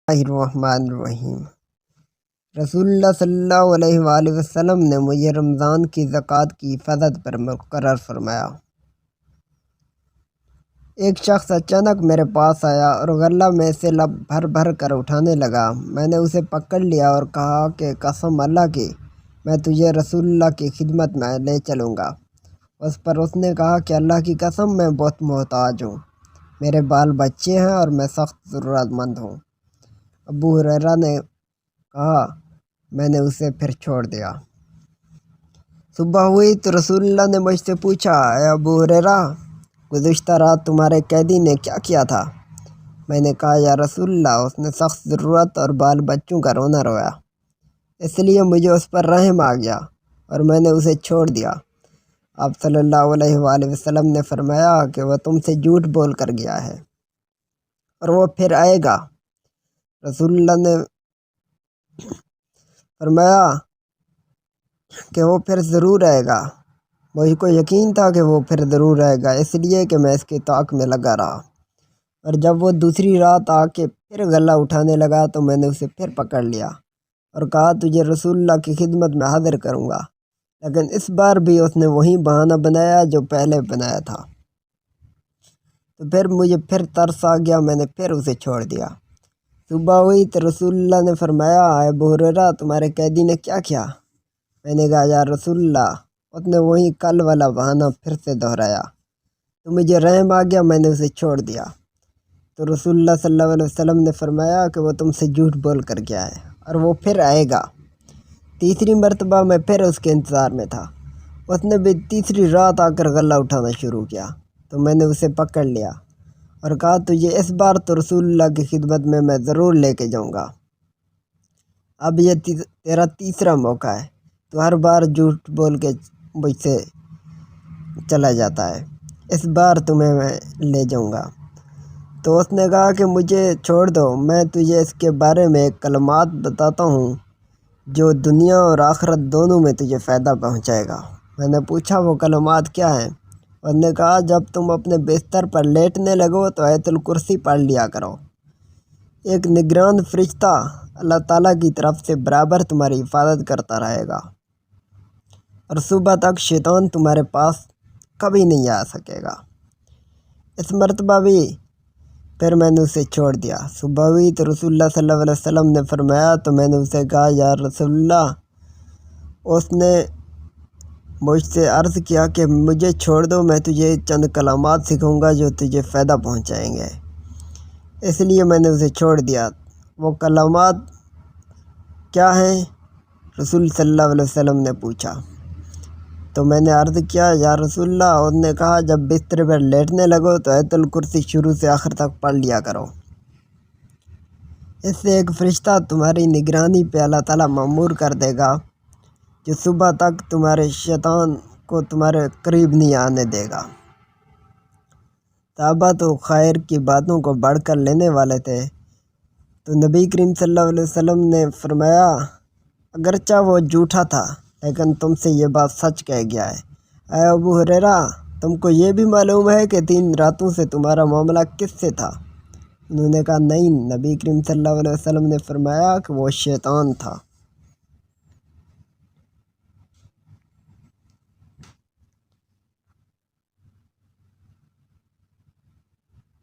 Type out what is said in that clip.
الرحیم رسول اللہ صلی اللہ علیہ وآلہ وسلم نے مجھے رمضان کی زکوٰۃ کی حفاظت پر مقرر فرمایا۔ ایک شخص اچانک میرے پاس آیا اور غلہ میں سے لب بھر بھر کر اٹھانے لگا۔ میں نے اسے پکڑ لیا اور کہا کہ قسم اللہ کی، میں تجھے رسول اللہ کی خدمت میں لے چلوں گا۔ اس پر اس نے کہا کہ اللہ کی قسم میں بہت محتاج ہوں، میرے بال بچے ہیں اور میں سخت ضرورت مند ہوں۔ ابو ہریرہ نے کہا، میں نے اسے پھر چھوڑ دیا۔ صبح ہوئی تو رسول اللہ نے مجھ سے پوچھا، اے ابو ہریرہ، گزشتہ رات تمہارے قیدی نے کیا کیا تھا؟ میں نے کہا، یا رسول اللہ، اس نے سخت ضرورت اور بال بچوں کا رونا رویا، اس لیے مجھے اس پر رحم آ گیا اور میں نے اسے چھوڑ دیا۔ آپ صلی اللہ علیہ وآلہ وسلم نے فرمایا کہ وہ تم سے جھوٹ بول کر گیا ہے اور وہ پھر آئے گا۔ رسول اللہ نے فرمایا کہ وہ پھر ضرور آئے گا۔ مجھ کو یقین تھا کہ وہ پھر ضرور آئے گا، اس لیے کہ میں اس کی طاق میں لگا رہا، اور جب وہ دوسری رات آ کے پھر غلہ اٹھانے لگا تو میں نے اسے پھر پکڑ لیا اور کہا، تجھے رسول اللہ کی خدمت میں حاضر کروں گا۔ لیکن اس بار بھی اس نے وہی بہانہ بنایا جو پہلے بنایا تھا، تو پھر مجھے پھر ترس آ گیا، میں نے پھر اسے چھوڑ دیا۔ صبح ہوئی تو رسول اللہ نے فرمایا، اے ابو ہریرہ، تمہارے قیدی نے کیا کیا؟ میں نے کہا، یا رسول اللہ، اس نے وہی کل والا بہانہ پھر سے دہرایا تو مجھے رحم آ گیا، میں نے اسے چھوڑ دیا۔ تو رسول اللہ صلی اللہ علیہ وسلم نے فرمایا کہ وہ تم سے جھوٹ بول کر گیا ہے اور وہ پھر آئے گا۔ تیسری مرتبہ میں پھر اس کے انتظار میں تھا۔ اس نے بھی تیسری رات آ کر غلہ اٹھانا شروع کیا تو میں نے اسے پکڑ لیا اور کہا، تجھے اس بار تو رسول اللہ کی خدمت میں ضرور لے کے جاؤں گا۔ اب یہ تیرا تیسرا موقع ہے، تو ہر بار جھوٹ بول کے مجھ سے چلا جاتا ہے، اس بار تمہیں میں لے جاؤں گا۔ تو اس نے کہا کہ مجھے چھوڑ دو، میں تجھے اس کے بارے میں ایک کلمات بتاتا ہوں جو دنیا اور آخرت دونوں میں تجھے فائدہ پہنچائے گا۔ میں نے پوچھا، وہ کلمات کیا ہیں؟ اس نے کہا، جب تم اپنے بستر پر لیٹنے لگو تو آیت الکرسی پڑھ لیا کرو۔ ایک نگران فرشتہ اللہ تعالیٰ کی طرف سے برابر تمہاری حفاظت کرتا رہے گا اور صبح تک شیطان تمہارے پاس کبھی نہیں آ سکے گا۔ اس مرتبہ بھی پھر میں نے اسے چھوڑ دیا۔ صبح ہوئی تو رسول اللہ صلی اللہ علیہ وسلم نے فرمایا تو میں نے اسے کہا، یا رسول اللہ، اس نے مجھ سے عرض کیا کہ مجھے چھوڑ دو، میں تجھے چند کلمات سکھاؤں گا جو تجھے فائدہ پہنچائیں گے، اس لیے میں نے اسے چھوڑ دیا۔ وہ کلمات کیا ہیں؟ رسول صلی اللہ علیہ وسلم نے پوچھا تو میں نے عرض کیا، یا رسول اللہ، اس نے کہا، جب بستر پر لیٹنے لگو تو آیت الکرسی شروع سے آخر تک پڑھ لیا کرو، اس سے ایک فرشتہ تمہاری نگرانی پہ اللہ تعالیٰ مأمور کر دے گا جو صبح تک تمہارے شیطان کو تمہارے قریب نہیں آنے دے گا۔ صحابہ تو خیر کی باتوں کو بڑھ کر لینے والے تھے، تو نبی کریم صلی اللہ علیہ وسلم نے فرمایا، اگرچہ وہ جھوٹا تھا لیکن تم سے یہ بات سچ کہہ گیا ہے۔ اے ابو ہریرہ، تم کو یہ بھی معلوم ہے کہ 3 راتوں سے تمہارا معاملہ کس سے تھا؟ انہوں نے کہا، نہیں۔ نبی کریم صلی اللہ علیہ وسلم نے فرمایا کہ وہ شیطان تھا۔